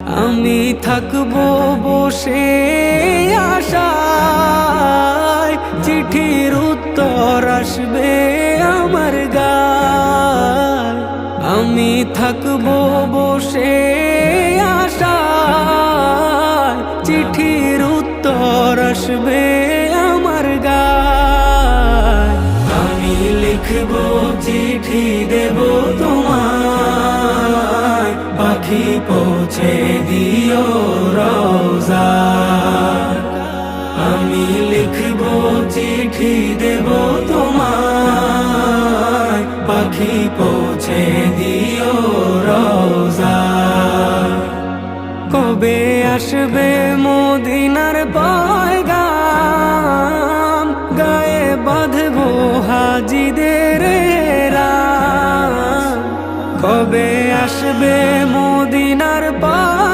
আমি থাকবো বসে আশায়, চিঠির উত্তর আসবে আমার গায়। আমি থাকবো বসে আশায়, চিঠির উত্তর আসবে আমার গায়। আমি লিখবো চিঠি দেব তোমায়, পাখি পৌঁছে দিও রওজায়। আমি লিখবো চিঠি দেব তোমায়, পাখি পৌঁছে দিও রওজায়। কবে আসবে মদিনার পয়গাম, গায়ে বাঁধবো হাজিদের রাম। কবে আসবে মদিনার